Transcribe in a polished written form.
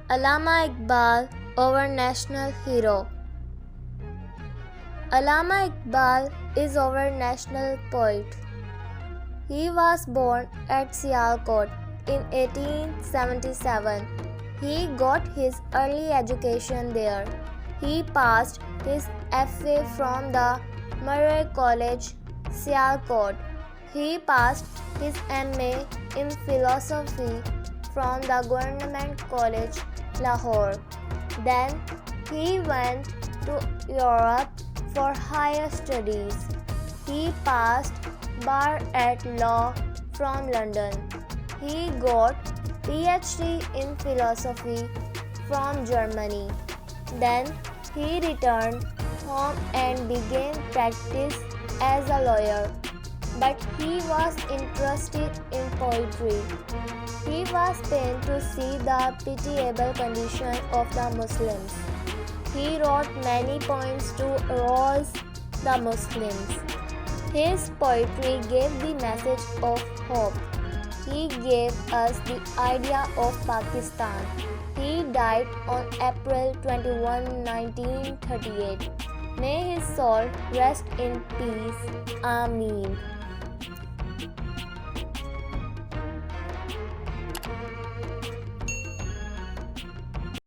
Allama Iqbal, our national hero. Allama Iqbal is our national poet. He was born at Sialkot in 1877. He got his early education there. He passed his FA from the Murray College, Sialkot. He passed his MA in philosophy from the Government College, Lahore. Then he went to Europe for higher studies. He passed bar at law from London. He got PhD in philosophy from Germany. Then he returned home and began practice as a lawyer. But he was interested in poetry. He was pained to see the pitiable condition of the Muslims. He wrote many poems to arouse the Muslims. His poetry gave the message of hope. He gave us the idea of Pakistan. He died on April 21, 1938. May his soul rest in peace. Ameen.